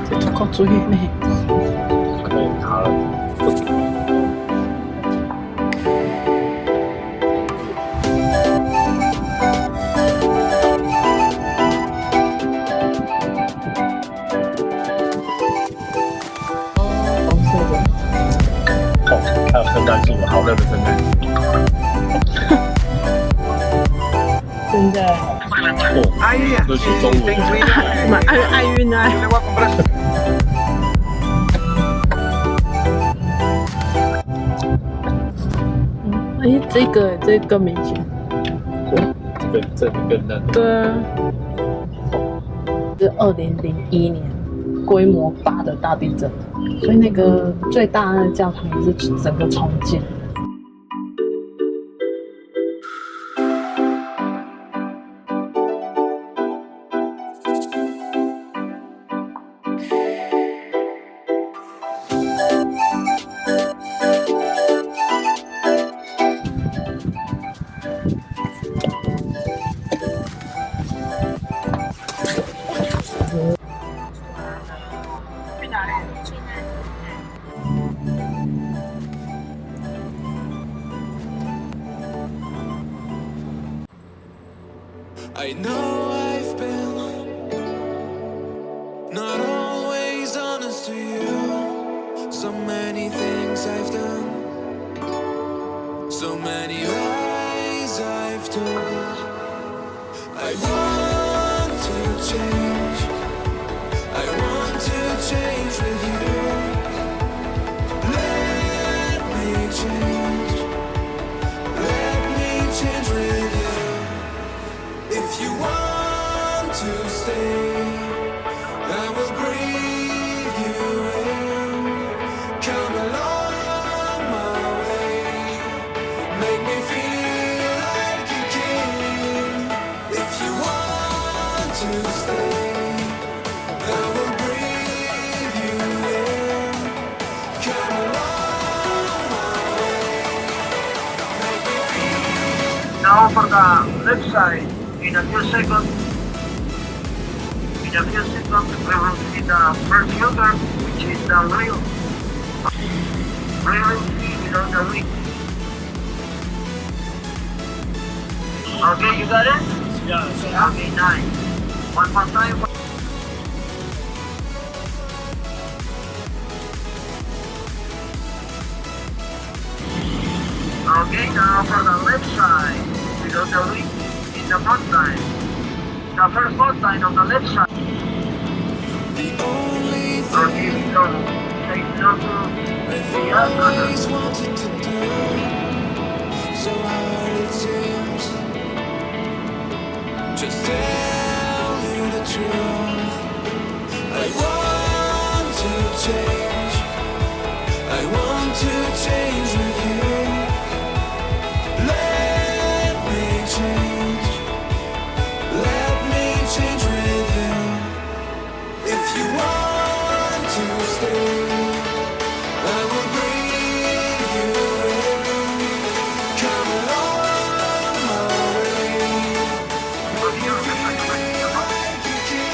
这足够注意呢。可以拿了。哦，还有圣诞树，好热的圣诞树。现在哦，这是中午蛮爱晕啊。哎，这个更明显。这个更嫩。对啊，是2001年规模大的大地震，所以那个最大的教堂也是整个重建。I know I've been not always honest to you. So many things I've done, so many lies I've told. I want to change, I want to change with you. Let me change, let me change with you. If you want to stay, I will breathe you in. Come along my way, make me feel like a king. If you want to stay, I will breathe you in. Come along my way, make me feel. Now for the left side. In a few seconds, we will see the first U-turn, which is the rail. Rail below the wing. Okay, you got it? Yeah. Okay, nice. One more time. follow the link in the front side. The first front side on the left side. Okay, so take note of the Always wanted to do, so hard it seems. Just tell you the truth. I want to change. I want to change with you. Let me change. Let me change with you. If you want to stay, I will bring you in. Come along my way. When you feel like you can.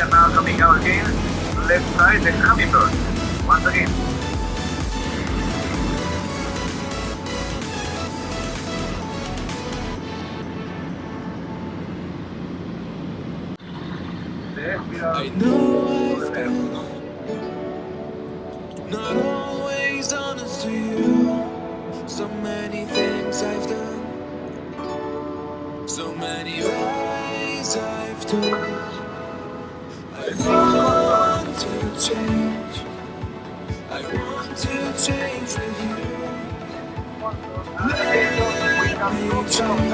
And now coming out again, left side the hummingbird. Once again. I know I've been not always honest to you. So many things I've done, so many lies I've told. I want to change. I want to change with you. Let me change.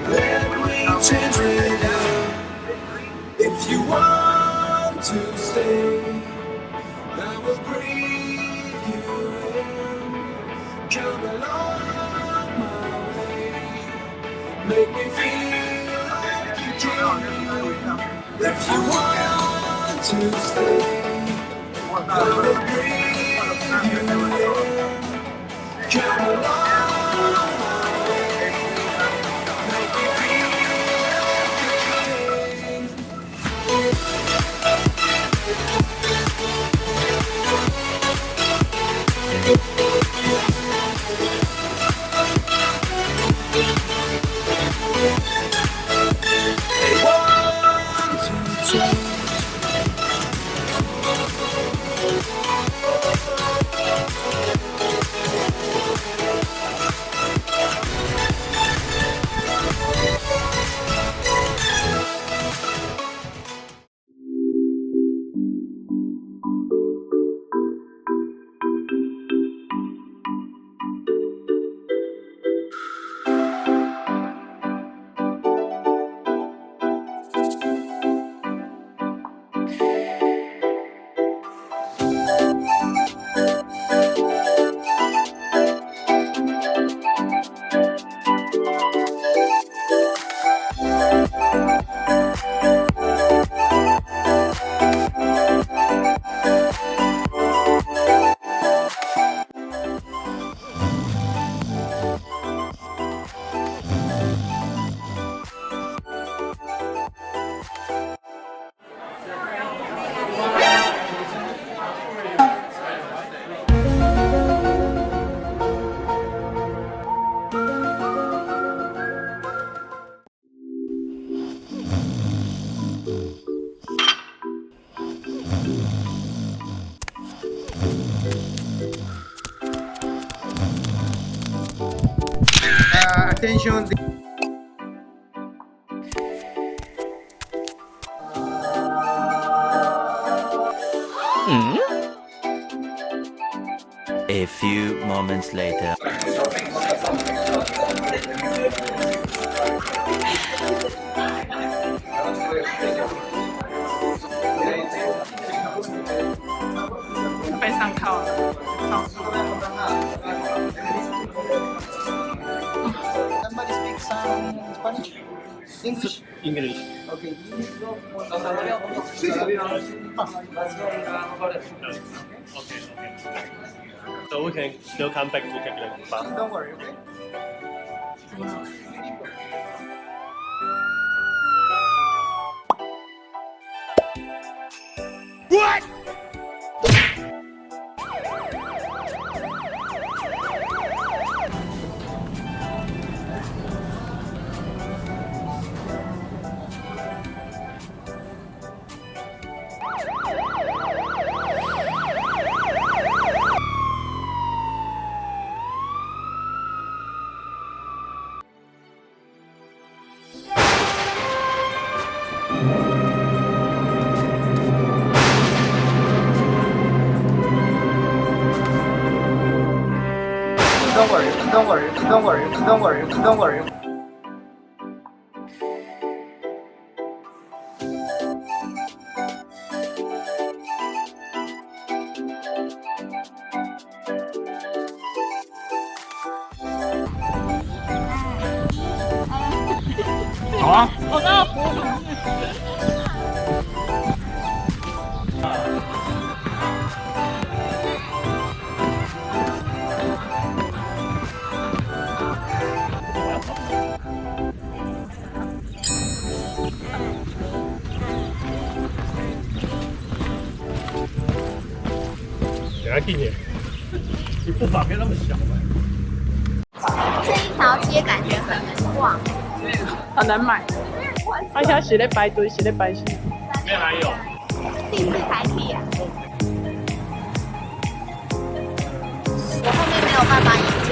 Let me change with you. If you want to stay, I will breathe you in. Come along my way. Make me feel like you can. If you want to stay, I will breathe you in. Come along my way. Make me feel like you can. I want to change. Attention. A few moments later. Somebody speak some Spanish? English? English. So we can still come back to take the bus. Don't worry, okay? What? Don't worry. 好啊。我刚刚服务给他定点，你步伐别那么小嘛。这一条街感觉很难逛，很难买，而且写在排队，写在排戏。里面还有。第4台铁、我后面没有办法研究